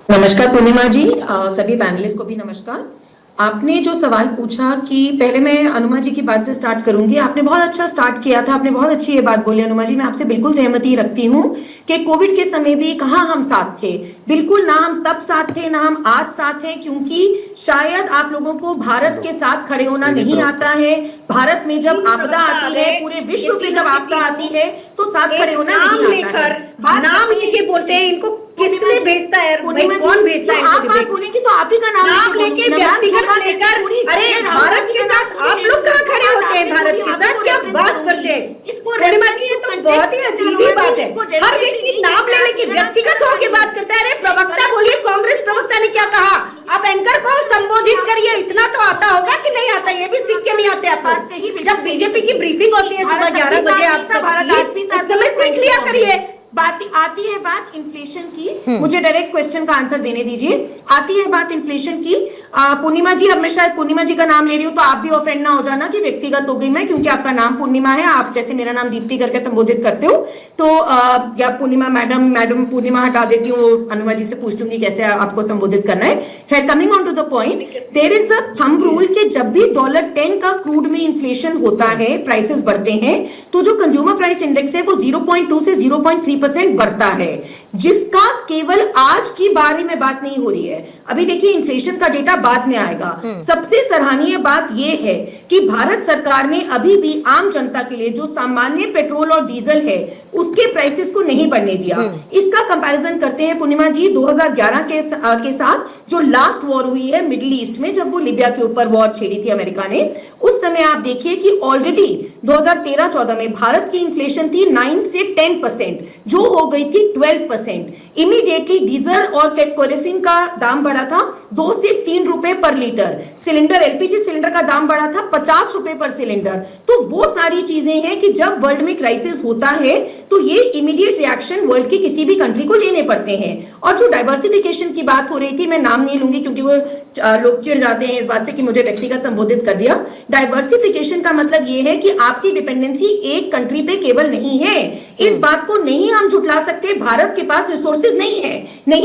नमस्कार पूर्णिमा जी, सभी पैनलिस्ट को भी नमस्कार। आपने जो सवाल पूछा कि पहले मैं अनुमा जी की बात से स्टार्ट करूंगी। आपने बहुत अच्छा स्टार्ट किया था, आपने बहुत अच्छी ये बात बोली अनुमा जी, मैं आपसे बिल्कुल सहमति रखती हूँ कि कोविड के समय भी कहाँ हम साथ थे। बिल्कुल ना हम तब साथ थे ना हम आज साथ हैं, क्योंकि शायद आप लोगों को भारत के साथ खड़े होना नहीं आता है। भारत में जब आपदा आती है, पूरे विश्व की जब आपदा आती है तो साथ खड़े होना नहीं आता है। नाम लेके बोलते हैं, इनको किसने भेजता है? कौन भेजता है? आप बात बोलेंगी तो आप ही का नाम लेके व्यक्तिगत लेकर, अरे भारत के साथ आप लोग कहाँ खड़े होते हैं? भारत के साथ क्या बात करते हैं? पूर्णिमा जी, ये तो बहुत ही अजीब ही बात है। हर व्यक्ति नाम ले लेके व्यक्तिगत होके बात करता है। अरे प्रवक्ता बोलिए, कांग्रेस प्रवक्ता ने क्या कहा? आप एंकर को संबोधित करिए, इतना तो आता होगा कि नहीं आता? ये भी सीख के नहीं आते आपको। जब बीजेपी की ब्रीफिंग होती है सुबह 11 बजे, आप सब समय सीख लिया करिए। बात आती है बात इन्फ्लेशन की, मुझे डायरेक्ट क्वेश्चन का आंसर देने दीजिए। आती है बात इन्फ्लेशन की, पूर्णिमा जी, अब मैं शायद पूर्णिमा जी का नाम ले रही हूँ तो आप भी ऑफेंड ना हो जाना कि व्यक्तिगत हो गई मैं, क्योंकि आपका नाम पूर्णिमा है। आप जैसे मेरा नाम दीप्ति करके संबोधित करते हो तो या पूर्णिमा मैडम पूर्णिमा हटा देती हूँ, अनुमा जी से पूछ लूंगी कैसे आपको संबोधित करना है। खैर, coming on to the point, there is a thumb rule कि जब भी $10 का क्रूड में इन्फ्लेशन होता है, प्राइसेस बढ़ते हैं, तो जो कंज्यूमर प्राइस इंडेक्स है वो 0.2 से 0.3% बढ़ता है, जिसका केवल आज की बारे में बात नहीं हो रही है। अभी देखिए, इन्फ्लेशन का डेटा बाद में आएगा। सबसे सराहनीय बात यह है कि भारत सरकार ने अभी भी आम जनता के लिए जो सामान्य पेट्रोल और डीजल है उसके प्राइसेस को नहीं बढ़ने दिया। इसका कंपैरिजन करते हैं पूर्णिमा जी 2011 के साथ जो लास्ट वॉर हुई है मिडिल ईस्ट में, जब वो लीबिया के ऊपर वॉर छेड़ी थी अमेरिका ने। उस समय आप देखिए कि ऑलरेडी 2013-14 में भारत की इन्फ्लेशन थी 9 से 10%, जो हो गई थी 12%। इमीडिएटली डीजल और केरोसिन का दाम बढ़ा था 2 से 3 रुपए पर लीटर। सिलेंडर, एलपीजी सिलेंडर का दाम बढ़ा था 50 रुपए पर सिलेंडर। तो वो सारी चीजें हैं कि जब वर्ल्ड में क्राइसिस होता है तो ये इमीडिएट रिएक्शन वर्ल्ड की किसी भी कंट्री को लेने पड़ते हैं। और जो डाइवर्सिफिकेशन की बात हो रही थी, मैं नाम नहीं लूंगी क्योंकि वो लोग चिढ़ जाते हैं इस बात से कि मुझे व्यक्तिगत संबोधित कर दिया। डाइवर्सिफिकेशन का मतलब ये है कि आपकी डिपेंडेंसी एक कंट्री पे केवल नहीं है। इस बात को नहीं हम झुठला सकते। भारत के पास रिसोर्सेज नहीं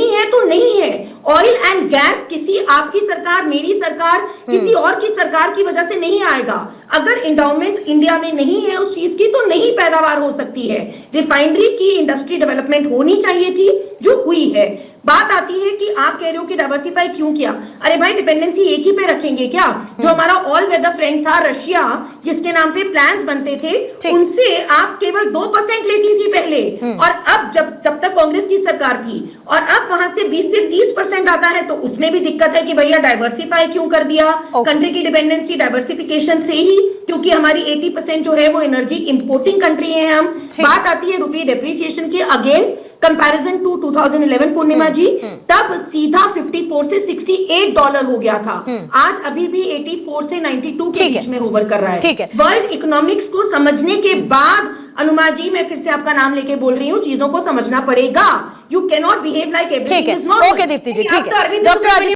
है तो नहीं है। ऑयल एंड गैस किसी आपकी सरकार, मेरी सरकार, किसी और की सरकार की वजह से नहीं आएगा। अगर इंडाउमेंट इंडिया में नहीं है उस चीज की तो नहीं पैदावार हो सकती है। रिफाइनरी की इंडस्ट्री डेवलपमेंट होनी चाहिए थी, जो हुई है। बात आती है कि आप कह रहे हो कि डाइवर्सिफाई क्यों किया। अरे भाई, डिपेंडेंसी एक ही पे रखेंगे क्या? जो हमारा ऑल वेदर फ्रेंड था रशिया, जिसके नाम पे प्लान्स बनते थे, उनसे आप केवल 2% लेती थी पहले, और अब जब तक कांग्रेस की सरकार थी, और अब वहां से 20 से 30% आता है, तो उसमें भी दिक्कत है कि भैया डाइवर्सिफाई क्यों कर दिया। कंट्री की डिपेंडेंसी डाइवर्सिफिकेशन से ही, क्योंकि हमारी 80% जो है वो एनर्जी इंपोर्टिंग कंट्री है हम। बात आती है रुपये डेप्रिसिएशन की, अगेन कंपैरिजन टू 2011 पूर्णिमा जी, तब सीधा 54 से $68 हो गया था। आज अभी भी 84 से 92 के बीच में होवर कर रहा है। वर्ल्ड इकोनॉमिक्स को समझने के बाद अनुमा जी, मैं फिर से आपका नाम लेके बोल रही हूँ, चीजों को समझना पड़ेगा। You can not behave like everything is not. Okay Deepti ji, ठीक है। डॉक्टर